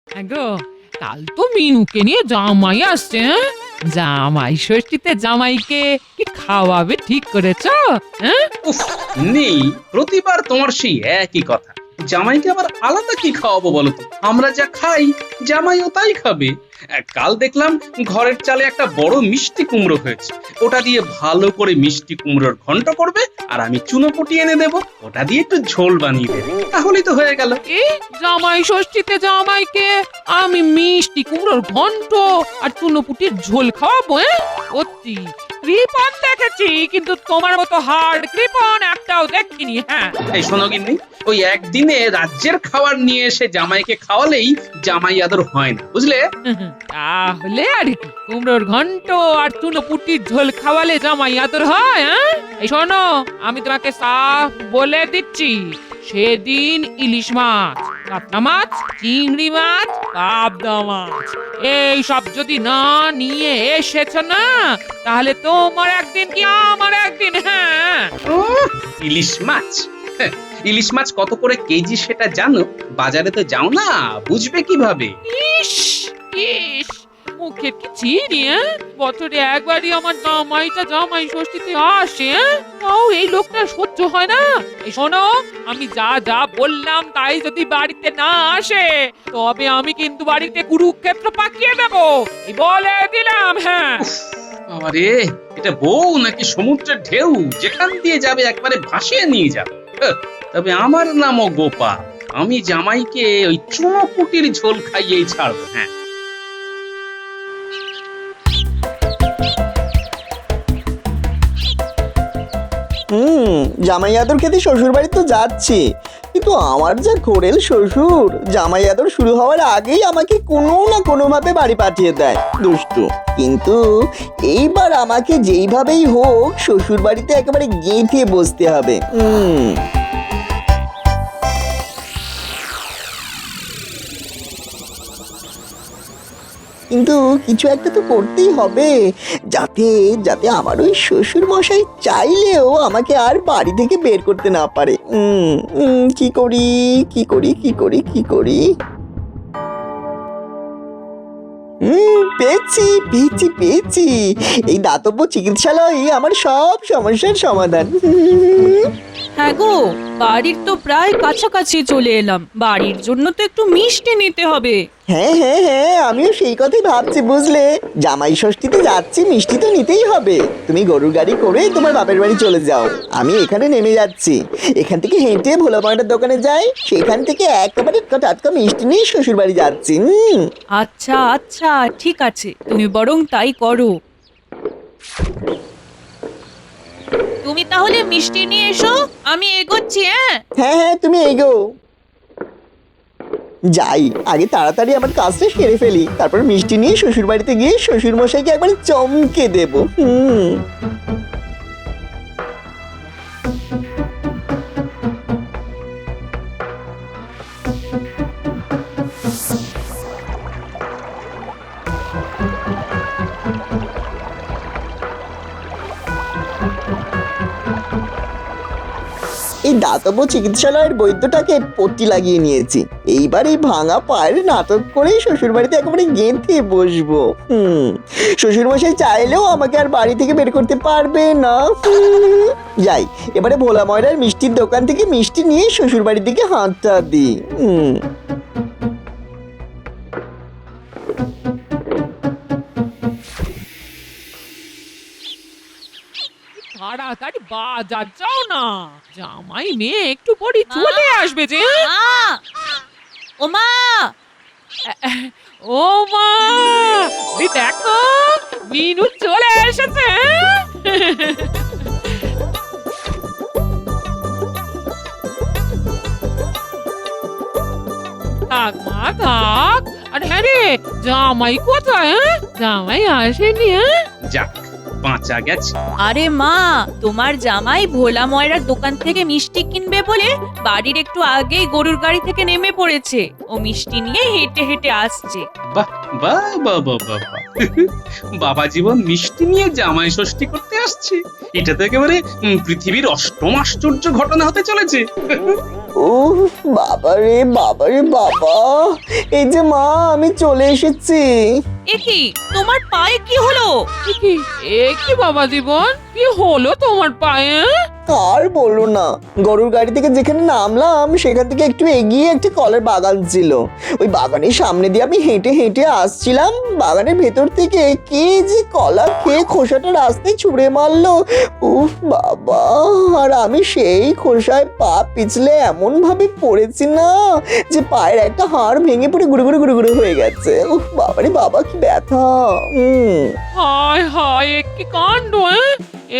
গো, কাল তো মিনুকে নিয়ে জামাই আসছে। হ্যাঁ, জামাই ষষ্ঠীতে জামাইকে কি খাওয়াবে ঠিক করেছ? হ্যাঁ, উফ, নেই প্রতিবার তোমার সেই একই কথা। জামাইকে আবার আলাদা কি খাওয়াবো বলো তো? আমরা যা খাই জামাইও তাই খাবে। কাল দেখলাম ঘরের চালে একটা বড় মিষ্টি কুমড়ো হয়েছে, ওটা দিয়ে ভালো করে মিষ্টি কুমড়োর ঘন্ট করবে, আর আমি চুনোপুটি এনে দেবো, ওটা দিয়ে একটু ঝোল বানিয়ে দেবে, তাহলেই তো হয়ে গেল। কি জামাই ষষ্ঠীতে জামাইকে আমি মিষ্টি কুমড়োর ঘন্ট আর চুনোপুটির ঝোল খাওয়াবো? সত্যি কৃপণ দেখেছি, কিন্তু তোমার মতো হার্ড কৃপণ একটাও দেখিনি। হ্যাঁ, এই শোনো গিন্নি, ওই একদিনে রাজ্যের খাবার নিয়ে এসে জামাইকে খাওয়ালেই জামাই আদর হয় না, বুঝলে? তাহলে আর কি, কুমড়োর ঘন্ট আর চুনোপুটির ঝোল খাওয়ালে জামাই আদর হয়? হ্যাঁ, এই শোনো, আমি তোমাকে সাফ বলে দিচ্ছি, সেদিন ইলিশ মাছ, কাতলা মাছ, চিংড়ি মাছ, পাবদা মাছ এই সব যদি না নিয়ে এসেছো না, তাহলে তোমার একদিন কি আমার একদিন। হ্যাঁ, ইলিশ মাছ, হ্যাঁ, ইলিশ মাছ কত করে কেজি সেটা জানো? বাজারে তো যাও না, বুঝবে কিভাবে? ইস ইস, মুখের কি চিনি। বছরে একবারই আমার জামাইটা জামাই ষষ্ঠীতে আসে, তাও এই লোকটা সহ্য হয় না। এই শোনো, আমি যা যা বললাম তাই যদি বাড়িতে না আসে, তবে আমি কিন্তু বাড়িতে কুরুক্ষেত্র পাকিয়ে দেবো, এই বলে দিলাম। হ্যাঁ, আরে এটা বউ নাকি সমুদ্রের ঢেউ, যেখান দিয়ে যাবে একবারে ভাসিয়ে নিয়ে যাবে। তবে আমার নামও গোপাল, আমি জামাইকে ওই চুনোপুটির ঝোল খাইয়েই ছাড়বো। হ্যাঁ, জামাই আদর খেতে শ্বশুর বাড়ি তো যাচ্ছি, কিন্তু আমার যা ঘোরেল শ্বশুর, জামাই আদর শুরু হওয়ার আগেই আমাকে কোনো না কোনো ভাবে বাড়ি পাঠিয়ে দেয়, দুষ্টু। কিন্তু এইবার আমাকে যেইভাবেই হোক শ্বশুর বাড়িতে একেবারে গেঁথে বসতে হবে। কিন্তু কিছু একটা তো করতেই হবে, যাতে যাতে আমার ওই শ্বশুর মশাই চাইলেও আমাকে আর বাড়ি থেকে বের করতে না পারে। কি করি কি করি কি করি কি করি? পেয়েছি পেয়েছি পেয়েছি, এই দাতব্য চিকিৎসালয় আমার সব সমস্যার সমাধান। হ্যাঁ গো, বাড়ির তো প্রায় কাছাকাছি চলে এলাম, বাড়ির জন্য তো একটু মিষ্টি নিতে হবে। হ্যাঁ হ্যাঁ হ্যাঁ, আমিও সেই কথাই ভাবছি, বুঝলে? জামাই ষষ্ঠীতে যাচ্ছি, মিষ্টি তো নিতেই হবে। তুমি গরুর গাড়ি করে তোমার বাপের বাড়ি চলে যাও, আমি এখানে নেমে যাচ্ছি। এখান থেকে হেঁটে ভোলা ময়দার দোকানে যাই, সেখান থেকে একেবারে টাটকা মিষ্টি নিয়ে শ্বশুর বাড়ি যাচ্ছি। আচ্ছা আচ্ছা, ঠিক আছে, তুমি বরং তাই করো। তুমি তাহলে মিষ্টি নিয়ে এসো, আমি এগোচ্ছি। হ্যাঁ হ্যাঁ, তুমি এগো। যাই, আগে তাড়াতাড়ি আমার কাজটা সেরে ফেলি, তারপর মিষ্টি নিয়ে শ্বশুর বাড়িতে গিয়ে শ্বশুর মশাইকে একবার চমকে দেবো। এই দাতব্য চিকিৎসালয়ের বৈদ্যটাকে পট্টি লাগিয়ে নিয়েছি, এইবার এই ভাঙা পায়ের নাটক করেই শ্বশুর বাড়িতে একেবারে গেঁথে বসবো। শ্বশুর মশাই চাইলেও আমাকে আর বাড়ি থেকে বের করতে পারবে না। যাই, এবারে ভোলা ময়রার মিষ্টির দোকান থেকে মিষ্টি নিয়ে শ্বশুর বাড়ির দিকে হাতটা দিই। তাড়াতাড়ি বাজার যাও না, জামাই মেয়ে একটু পরে চলে আসবে যে। ওমা, ও মা, ওই দেখো মিনু চলে এসেছে। থাক মা থাক। আর হ্যাঁ রে, জামাই কোথায়? জামাই আসেনি? যাক, বাঁচা গেছে। আরে মা, তোমার জামাই ভোলা ময়রার দোকান থেকে মিষ্টি কিনবে বলে বাড়ির একটু আগেই গরুর গাড়ি থেকে নেমে পড়েছে, ও মিষ্টি নিয়ে হেঁটে হেঁটে আসছে। বাহ বাহ বাহ বাহ বাহ, বাবা জীবন মিষ্টি নিয়ে জামাই ষষ্ঠী করতে আসছে, এটা তো একেবারে পৃথিবীর অষ্টম আশ্চর্য ঘটনা হতে চলেছে। ও বাবা রে বাবা রে বাবা, এই যে মা আমি চলে এসেছি। এ কি তোমার পায়ে কি হলো? এ কি বাবা জীবন, কি হলো তোমার পায়ে? আর বললো না, গরুর গাড়ি থেকে যেখানে নামলাম সেখান থেকে একটু এগিয়ে একটা কলার বাগান ছিল। ওই বাগানের সামনে দিয়ে আমি হেঁটে হেঁটে আসছিলাম, বাগানের ভেতর থেকে কে যে কলা খেয়ে খোসাটা রাস্তায় ছুঁড়ে মারলো। উফ বাবা, আর আমি সেই খোসায় পা পিছলে এমন ভাবে পড়েছি না যে পায়ের একটা হাড় ভেঙে পড়ে গুঁড়ো গুঁড়ো গুঁড়ো গুঁড়ো হয়ে গেছে। উফ বাবা রে বাবা, কি ব্যথা। হায় হায়, এ কি কাণ্ড!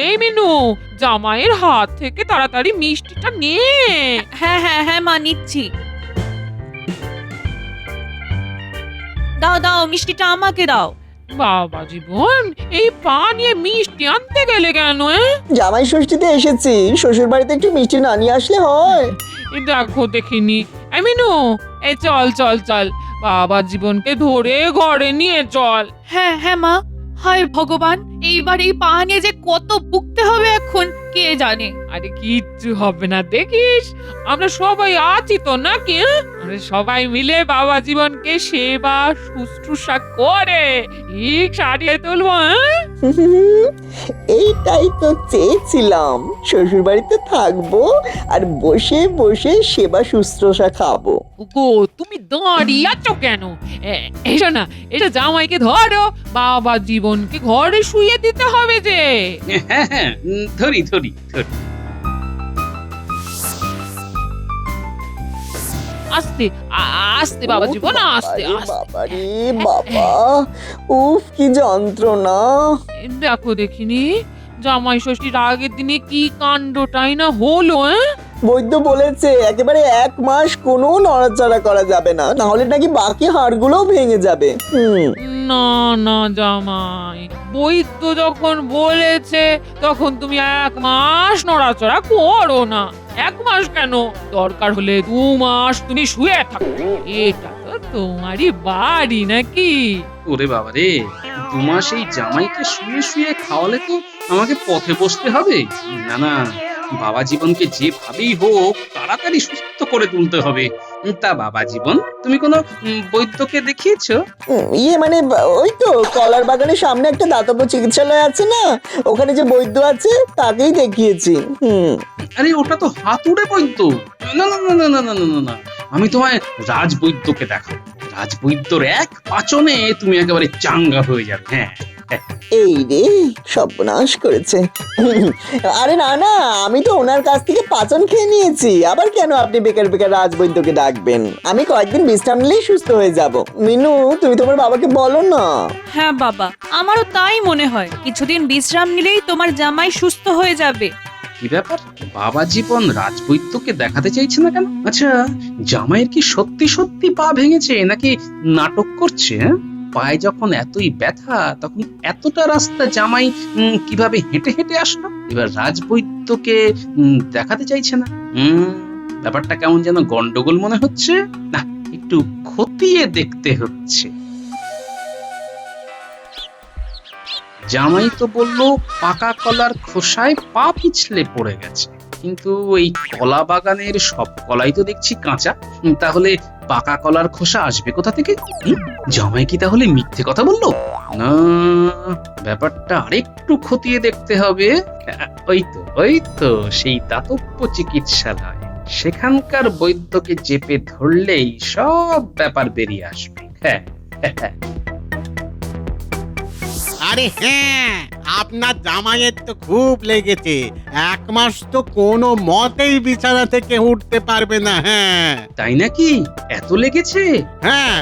এই মিনু, জামাইয়ের হাত থেকে তাড়াতাড়ি মিষ্টিটা নে। হ্যাঁ হ্যাঁ হ্যাঁ মা, নিচ্ছি। দাও দাও, মিষ্টিটা আমাকে দাও। বাবা জীবন, এই পা নিয়ে মিষ্টি আনতে গেলে কেন? জামাই ষষ্ঠীতে এসেছি, শ্বশুর বাড়িতে একটু মিষ্টি না নিয়ে আসলে হয়? এই দেখো দেখিনি। এই মিনু, এই চল চল চল, বাবা জীবনকে ধরে ঘরে নিয়ে চল। হ্যাঁ হ্যাঁ মা। হায় ভগবান, এইবার এই পা নিয়ে যে কত ভুগতে হবে এখন কে জানে। আরে কিচ্ছু হবে না, দেখিস আমরা সবাই আছি তো নাকি? আমরা সবাই মিলে বাবা জীবনকে সেবা শুশ্রূষা করে ঠিক সারিয়ে তুলবো। এইটাই তো চেয়েছিলাম, শ্বশুর বাড়িতে থাকবো আর বসে বসে সেবা শুশ্রূষা খাবো। গো, তুমি দাঁড়িয়ে আছো কেন? এসো না, এটা জামাইকে ধরো, বাবা জীবনকে ঘরে শুয়ে দিতে হবে যে। হ্যাঁ হ্যাঁ, ধরি ধরি ধরি। আস্তে আস্তে বাবা জীবন, আস্তে আস্তে। বাবা রে বাবা, উফ কি যন্ত্রণা। দেখো দেখিনি, জামাই ষষ্ঠীর আগের দিনে কি কাণ্ডটাই না হলো। বৈদ্য বলেছে একেবারে 1 মাস কোনো নড়াচড়া করা যাবে না, না হলে নাকি বাকি হাড়গুলোও ভেঙে যাবে। না না জামাই, বৈদ্য যখন বলেছে তখন তুমি 1 মাস নড়াচড়া করো না। 1 মাস কেন, দরকার হলে 2 মাস তুমি শুয়ে থাকো। এটা তো তোমারই বাড়ি নাকি? ওরে বাবা রে, 2 মাস এই জামাইকে শুয়ে শুয়ে খাওয়ালে তো আমাকে পথে বসতে হবে। না না, বাবা জীবনকে যেভাবেই হোক তাড়াতাড়ি সুস্থ করে তুলতে হবে। তা বাবা জীবন, তুমি কোনো বৈদ্যকে দেখিয়েছো? মানে ওই তো কলার বাগানের সামনে একটা দাতব্য চিকিৎসালয় আছে না, ওখানে যে বৈদ্য আছে তাকেই দেখিয়েছি। আরে ওটা তো হাতুড়ে বৈদ্য। না না না না না না না না, আমি তোমায় রাজবৈদ্যকে দেখাবো। রাজবৈদ্যর 1 পাচনে তুমি একেবারে চাঙ্গা হয়ে যাবে। হ্যাঁ, এই রে সর্বনাশ করেছে। আরে না না, আমি তো ওনার কাছ থেকে পাচন খেয়ে নিয়েছি, আবার কেন আপনি বেকার বেকার রাজবৈদ্যকে ডাকবেন? আমি কয়েকদিন বিশ্রাম নিলেই সুস্থ হয়ে যাব। মিনু, তুমি তোমার বাবাকে বলো না। হ্যাঁ বাবা, আমারও তাই মনে হয়, কিছুদিন বিশ্রাম নিলেই তোমার জামাই সুস্থ হয়ে যাবে। কি ব্যাপার, বাবা জীবন রাজবৈদ্যকে দেখাতে চাইছে না কেন? আচ্ছা, জামাইয়ের কি সত্যি সত্যি পা ভেঙেছে নাকি নাটক করছে? পায়ে যখন এতই ব্যথা, তখন এতটা রাস্তা জামাই কিভাবে হেঁটে হেঁটে আসলো? এবার রাজবৈদ্যকে দেখাতে চাইছে না। ব্যাপারটা কেমন যেন গন্ডগোল মনে হচ্ছে। না, একটু খতিয়ে দেখতে হচ্ছে। জামাই তো বললো পাকা কলার খোসায় পা পিছলে পড়ে গেছে, কিন্তু এই কলা বাগানের সব কলাই তো দেখছি কাঁচা। তাহলে পাকা কলার খোসা আসবে কোথা থেকে? জামাই কি তাহলে মিথ্যে কথা বললো? না, ব্যাপারটা আরেকটু খতিয়ে দেখতে হবে। ওই তো সেই দাতব্য চিকিৎসালয়, সেখানকার বৈদ্যকে চেপে ধরলেই সব ব্যাপার বেরিয়ে আসবে। হ্যাঁ, আরে হ্যাঁ, আপনার জামাইয়ের তো খুব লেগেছে। 1 মাস তো কোনো মতেই বিছানা থেকে উঠতে পারবে না। হ্যাঁ, তাই নাকি? এত লেগেছে? হ্যাঁ,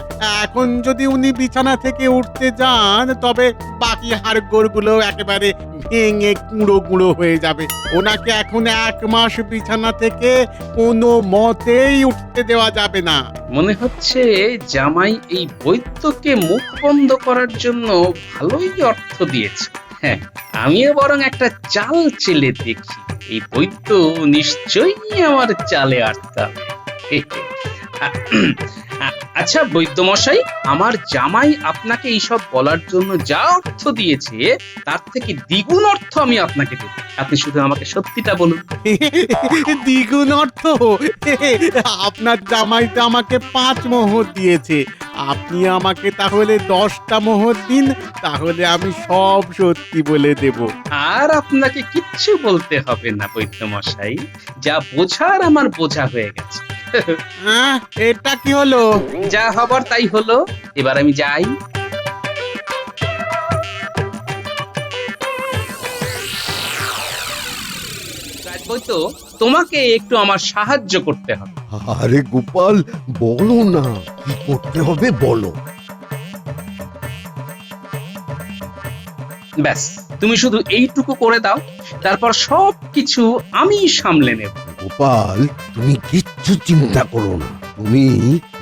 এখন যদি উনি বিছানা থেকে উঠতে যান তবে বাকি হাড়গোড়গুলো একেবারে ভেঙে গুঁড়ো গুঁড়ো হয়ে যাবে। ওনাকে এখন 1 মাস বিছানা থেকে কোনো মতেই উঠতে দেওয়া যাবে না। মনে হচ্ছে জামাই এই বৈদ্যকে মুখ বন্ধ করার জন্য ভালোই অর্থ দিয়েছে। হ্যাঁ, আমিও বরং একটা চাল চেলে দেখি। এই বৈদ্য নিশ্চয়ই আমার চালে আটকাবে। আচ্ছা বৈদ্যমশাই, আমার জামাই আপনাকে এইসব বলার জন্য যা অর্থ দিয়েছে তার থেকে দ্বিগুণ অর্থ আমি আপনাকে দেব। আপনি শুধু আমাকে সত্যিটা বলুন। দ্বিগুণ অর্থ? আপনার জামাই তো আমাকে 5 মোহর দিয়েছে, আপনি আমাকে তাহলে 10টা মোহর দিন, তাহলে আমি সব সত্যি বলে দেব। আর আপনাকে কিচ্ছু বলতে হবে না বৈদ্যমশাই, যা বোঝার আমার বোঝা হয়ে গেছে। এটা কি হলো? যা হবার তাই হলো, এবার আমি যাই। রাজবৈদ্য, তোমাকে একটু আমার সাহায্য করতে হবে। আরে গোপাল, বলো না কি করতে হবে, বলো। ব্যাস, তুমি শুধু এইটুকু করে দাও, তারপর সবকিছু আমি সামলে নেব। গোপাল, তুমি কিচ্ছু চিন্তা করো না, তুমি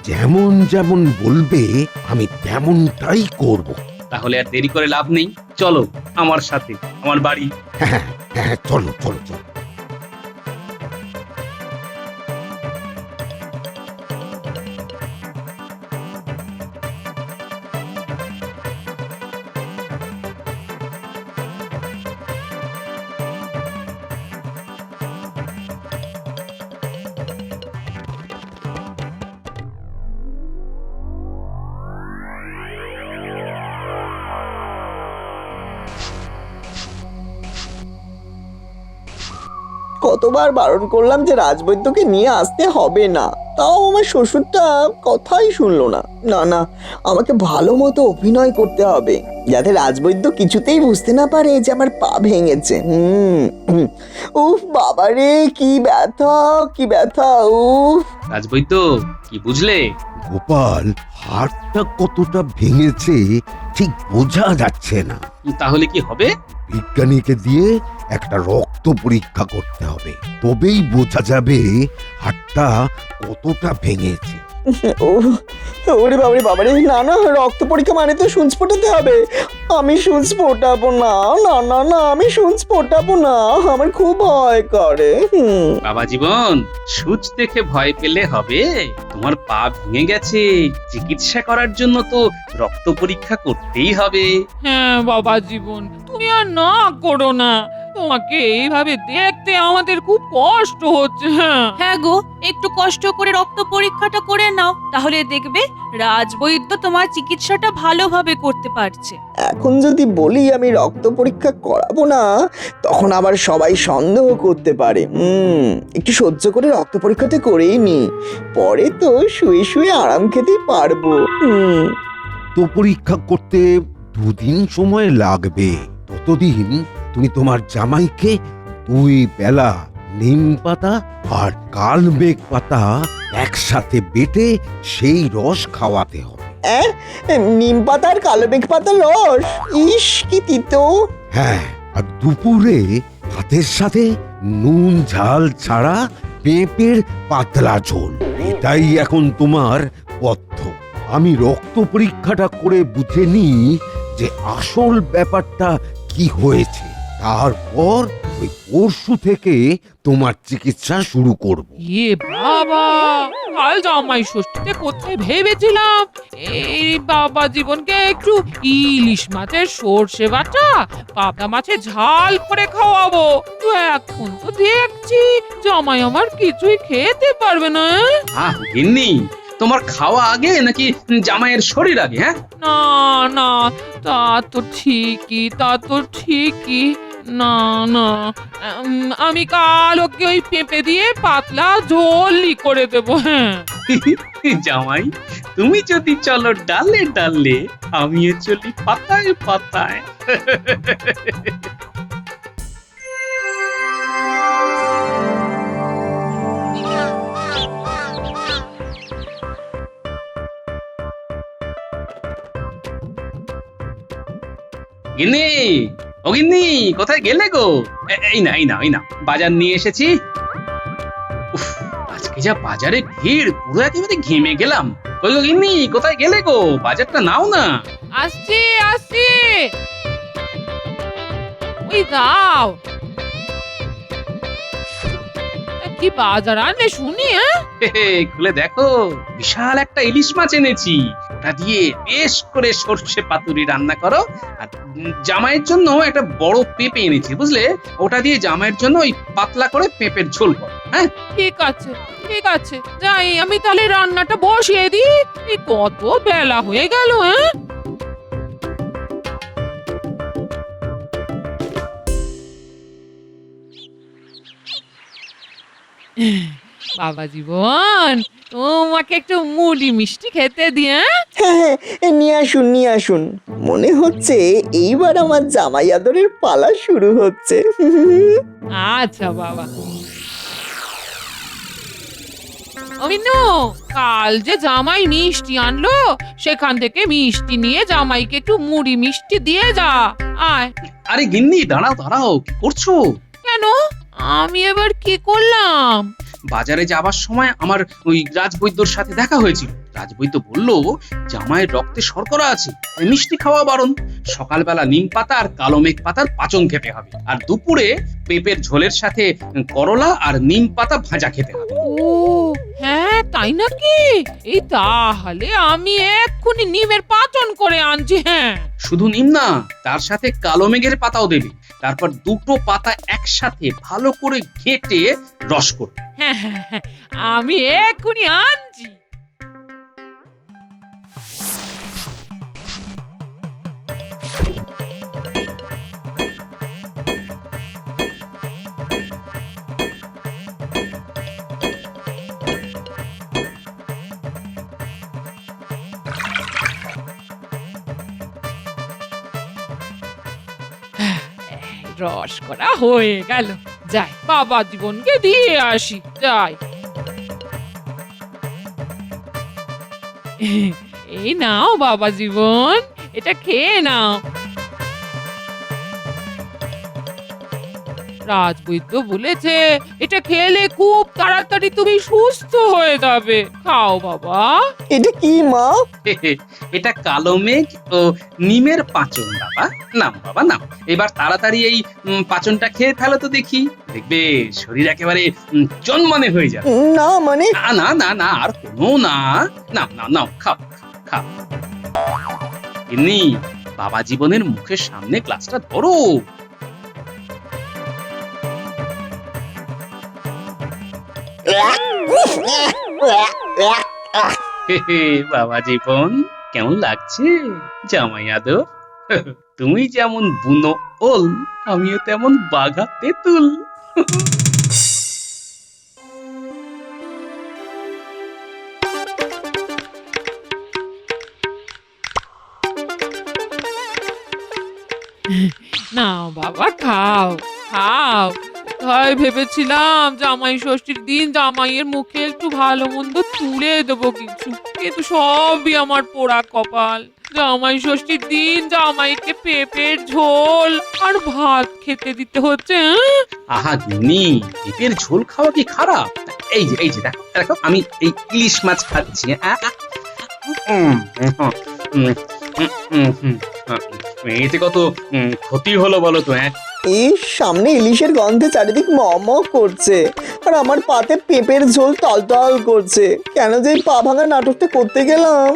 যেমন যেমন বলবে আমি তেমনটাই করব। তাহলে আর দেরি করে লাভ নেই, চলো আমার সাথে আমার বাড়ি। হ্যাঁ হ্যাঁ, চলো চলো চলো। কতবার বারণ করলাম যে রাজবৈদ্যকে নিয়ে আসতে হবে না, তাও আমার শ্বশুরটা কথাই শুনলো না। না না, আমাকে ভালো মতো অভিনয় করতে হবে যাতে রাজবৈদ্য কিছুতেই বুঝতে না পারে যে আমার পা ভেঙেছে। উফ বাবারে, কি ব্যথা কি ব্যথা, উফ। রাজবৈদ্য, কি বুঝলে? গোপাল, হাড়টা কতটা ভেঙেছে ঠিক বোঝা যাচ্ছে না। তাহলে কি হবে? বিজ্ঞানীকে দিয়ে একটা রক্ত পরীক্ষা করতে হবে, তবেই বোঝা যাবে হাড়টা কতটা ভেঙেছে। ওরে বাবারে বাবারে, না না, রক্ত পরীক্ষা মানে তো সুচ ফোটাতে হবে। আমি সুচ ফোটাবো না, না না না, আমি সুচ ফোটাবো না, আমার খুব ভয় করে। বাবা জীবন, সূচ দেখে ভয় পেলে হবে? তোমার পা ভেঙে গেছে, চিকিৎসা করার জন্য তো রক্ত পরীক্ষা করতেই হবে। হ্যাঁ বাবা জীবন, তুমি আর না করো না, তোমাকে এইভাবে দেখতে আমাদের খুব কষ্ট হচ্ছে। হ্যাঁ হ্যাঁ গো, একটু কষ্ট করে রক্ত পরীক্ষাটা করে নাও, তাহলে দেখবে রাজবৈদ্য তোমার চিকিৎসাটা ভালোভাবে করতে পারছে। এখন যদি বলি আমি রক্ত পরীক্ষা করাবো না, তখন আবার সবাই সন্দেহ করতে পারে। একটু সহ্য করে রক্ত পরীক্ষাটা করেই নি, পরে তো শুয়ে শুয়ে আরাম খেতে পারবো। তো পরীক্ষা করতে 2 দিন সময় লাগবে। ততদিন তুমি তোমার জামাইকে 2 বেলা নিম পাতা আর কালমেঘ পাতা একসাথে বেটে সেই রস খাওয়াতে হবে। নিম পাতার কালোমেঘ পাতার রস, ইস কি তিতো। হ্যাঁ, আর দুপুরে ভাতের সাথে নুন ঝাল ছাড়া পেঁপের পাতলা ঝোল, এটাই এখন তোমার পথ্য। আমি রক্ত পরীক্ষাটা করে বুঝে নিই যে আসল ব্যাপারটা কি হয়েছে, তারপর ওই পরশু থেকে তোমার চিকিৎসা শুরু করব। এ বাবা, কাল জামাই ষষ্ঠীতে কোথায় ভেবেছিলাম এই বাবা জীবনকে একটু ইলিশ মাছের সর্ষে বাটা পাবদা মাছের ঝাল করে খাওয়াবো, তো এখন তো দেখছি জামাই আমার কিছুই খেতে পারবে না। গিন্নি, তোমার খাওয়া আগে নাকি জামাইয়ের শরীর আগে? হ্যাঁ, না না, তা তো ঠিকই, তা তো ঠিকই। না না, আমি কাল ওকে ওই পেঁপে দিয়ে পাতলা ঝোলই করে দেবো। হ্যাঁ জামাই, তুমি যদি চলো ডালে ডালে, আমিও চলি পাতায় পাতায়। গিন্নি, ও গিন্নি, কোথায় গেলে গো? এই না এই না এই না, বাজার নিয়ে এসেছি। উফ, আজকে যা বাজারে ভিড়, পুরো একেবারে ঘেমে গেলাম। কই গো গিন্নি, কোথায় গেলে গো? বাজারটা নাও না। আসছি আসছি, ওই দাও। কি বাজার আনলে শুনি? খুলে দেখো, বিশাল একটা ইলিশ মাছ এনেছি। ওটা দিয়ে বেশ করে সর্ষে পাতুরি রান্না করো। আর জামাইয়ের জন্য একটা বড় পেঁপে এনেছি, বুঝলে? ওটা দিয়ে জামাইয়ের জন্য ওই পাতলা করে পেঁপের ঝোল করো। হ্যাঁ, ঠিক আছে, ঠিক আছে, যাই আমি তাহলে রান্নাটা বসিয়ে দিই। এই কত বেলা হয়ে গেল। বাবা জীবন, তোমাকে একটু মুড়ি মিষ্টি খেতে দিয়ে। হ্যাঁ, নিয়ে আসুন নিয়ে আসুন। মনে হচ্ছে এইবার আমার জামাই আদরের পালা শুরু হচ্ছে। আচ্ছা বাবা। অমিনু, কাল যে জামাই মিষ্টি আনলো, সেখান থেকে মিষ্টি নিয়ে জামাইকে একটু মুড়ি মিষ্টি দিয়ে যা। আয়। আরে গিন্নি, দাঁড়াও দাঁড়াও, কি করছো? কেন? আমি এবার কি করলাম? বাজারে যাবার সময় আমার ওই রাজবৈদ্যর সাথে দেখা হয়েছিল। রাজবৈদ্য বলল জামাইয়ের রক্তে শর্করা আছে, তাই মিষ্টি খাওয়া বারণ। সকালবেলা নিম পাতা আর কালো মেঘ পাতার পাচন খেতে হবে, আর দুপুরে পেঁপের ঝোলের সাথে করলা আর নিম পাতা ভাজা খেতে হবে। ও হ্যাঁ, তাই নাকি? এই তাহলে আমি এক্ষুনি নিমের পাচন করে আনছি। হ্যাঁ, শুধু নিম না, তার সাথে কালো মেঘের পাতাও দেবে। তারপর দুটো পাতা একসাথে ভালো করে ঘেঁটে রস করবে। হ্যাঁ, হ্যাঁ, হ্যাঁ, আমি এক্ষুনি আনছি। রস করা হয়ে গেল। যাই, বাবা জীবনকে দিয়ে আসি। যাই। এই নাও বাবা জীবন, এটা খেয়ে নাও। রাজবৈদ্য বলেছে এটা খেলে খুব তাড়াতাড়ি তুমি সুস্থ হয়ে যাবে। খাও বাবা। এটা কি মা? এটা কালো মেঘ ও নিমের পাচন বাবা। নাম বাবা নাম। এবার তাড়াতাড়ি এই পাচনটা খেয়ে ফেলো তো দেখি, দেখবে শরীর একেবারে জন্মনে হয়ে যাবে। না মানে? না না না না, আর কোনো না। নাও নাও নাও, খাও খাও। এমনি বাবা জীবনের মুখের সামনে গ্লাসটা ধরো। বাবা জীবন, কেমন লাগছে জামাই আদর? তুমি যেমন বুনো ওল, আমিও তেমন বাঘা তেঁতুল। নাও বাবা, খাও খাও। হয় ভেবেছিলাম জামাই ষষ্ঠীর দিন জামাইয়ের মুখে একটু ভালো মন্দ তুলে দেবো কিছু, কিন্তু সবই আমার পোড়া কপাল। জামাই ষষ্ঠীর দিন জামাইকে পেঁপের ঝোল আর ভাত খেতে দিতে হচ্ছে। আহা গিন্নি, পেঁপের ঝোল খাওয়া কি খারাপ? এই যে দেখো দেখো, আমি এই ইলিশ মাছ খাচ্ছি। এতে কত ক্ষতি হলো বলো তো? এই সামনে ইলিশের গন্ধে চারিদিক ম করছে, আর আমার পাতে পেঁপের ঝোল টলটল করছে। কেন যে পা ভাঙা নাটকটা করতে গেলাম?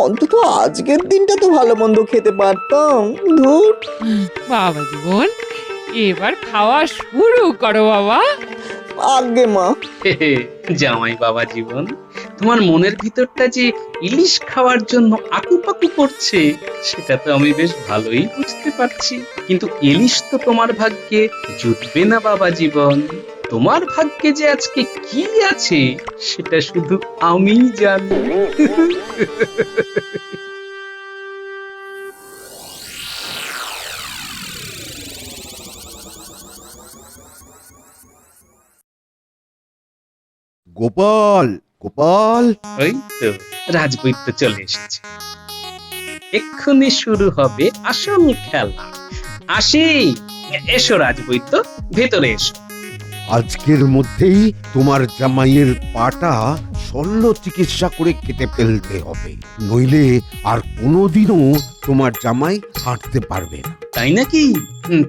অন্তত আজকের দিনটা তো ভালো মন্দ খেতে পারতাম। ধুর। বাবা জীবন, এবার খাওয়া শুরু করো বাবা। আগে মা। জামাই বাবা জীবন, তোমার মনের ভিতরটা যে ইলিশ খাওয়ার জন্য আকুপাকু করছে, সেটা তো আমি বেশ ভালোই বুঝতে পারছি। কিন্তু ইলিশ তো তোমার ভাগ্যে জুটবে না বাবা জীবন। তোমার ভাগ্যে যে আজকে কি আছে সেটা শুধু আমিই জানি। গোপাল, গোপাল, ওই তো রাজবৈদ্য চলে এসেছে। এক্ষুনি শুরু হবে আসল খেলা। আসি, এসো রাজবৈদ্য, ভেতরে এসো। আজকের মধ্যেই তোমার জামাইয়ের পাটা শল্য চিকিৎসা করে কেটে ফেলতে হবে, নইলে আর কোনোদিনও তোমার জামাই হাঁটতে পারবে না। তাই নাকি?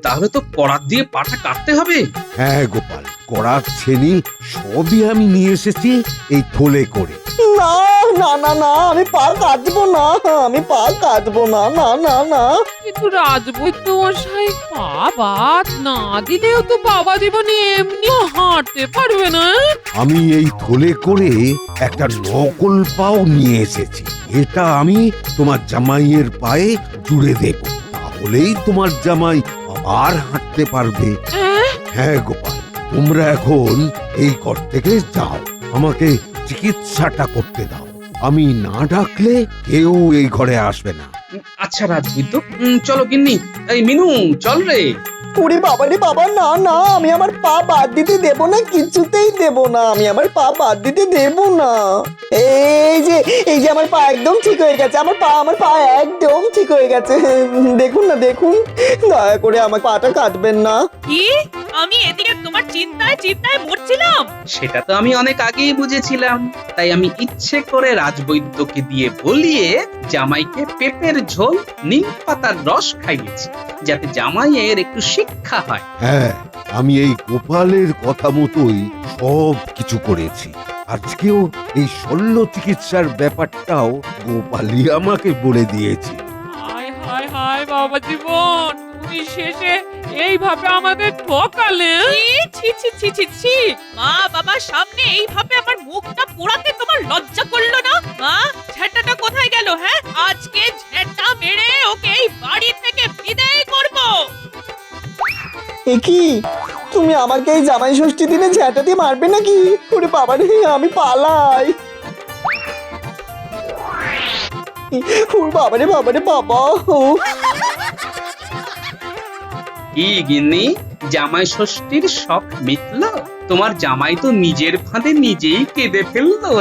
তাহলে তো করাত দিয়ে পাটা কাটতে হবে। হ্যাঁ গোপাল, করার ছেনি সবই আমি নিয়ে এসেছি এই থলে করে। না না না না, আমি পা কাটবো না, আমি পা কাটবো না, না না না। কিন্তু রাজবৈদ্য মশাই পা বাদ না দিলেও তো বাবা জীবনে এমনিও হাঁটতে পারবে না। আমি এই থলে করে একটা নকল পাও নিয়ে এসেছি। এটা আমি তোমার জামাইয়ের পায়ে জুড়ে দেব, তাহলেই তোমার জামাই আবার হাঁটতে পারবে। হ্যাঁ গোপাল, তোমরা এখন এই ঘর থেকে যাও, আমাকে চিকিৎসাটা করতে দাও। আমি না ডাকলে কেউ এই ঘরে আসবে না। আচ্ছা রাজবৈদ্য, চলো গিন্নি। এই মিনু, চল রে। ওরে বাবা রে বাবা, না না, আমি আমার পা বাদ দিতে দেব না, কিছুতেই দেব না, আমি আমার পা বাদ দিতে দেব না। এই যে আমার পা একদম ঠিক হয়ে গেছে, আমার পা একদম ঠিক হয়ে গেছে। দেখুন না, দেখুন, দয়া করে আমার পাটা কাটবেন না। কি? আমি এদিকে তোমার চিন্তায় চিন্তায় মরছিলাম। সেটা তো আমি অনেক আগেই বুঝেছিলাম, তাই আমি ইচ্ছে করে রাজবৈদ্যকে দিয়ে বলিয়ে জামাইকে পেঁপের ঝোল নিম পাতার রস খাইয়েছি, যাতে জামাইয়ের একটু শিক্ষা হয়। হ্যাঁ, আমি এই গোপালের কথা মতোই সব কিছু করেছি। আজকেও এই শল্য চিকিৎসার ব্যাপারটাও গোপালই আমাকে বলে দিয়েছে। হায় হায় হায় বাবা জীবন, তুমি শেষে এইভাবে আমাদের ঠকালে। ছি ছি ছি ছি ছি, মা বাবার সামনে এইভাবে আমার মুখটা পোড়াতে তোমার লজ্জা করলো না? মা, ঝেঁটাটা কোথায় গেল? হ্যাঁ, আজকে ঝেঁটা মেরে ওকে এই বাড়ি থেকে বিদায় করব। এ কি, তুমি আমাকে এই জামাই ষষ্ঠী দিনে ঝ্যাঁটা দিয়ে মারবে নাকি? ওরে বাবা রে, আমি পালাই। ওর বাবা রে বাবা রে বাবা। কি গিন্নি, জামাই ষষ্ঠীর শখ মিটল? তোমার জামাই তো নিজের ফাঁদে নিজেই কেঁদে ফেললো।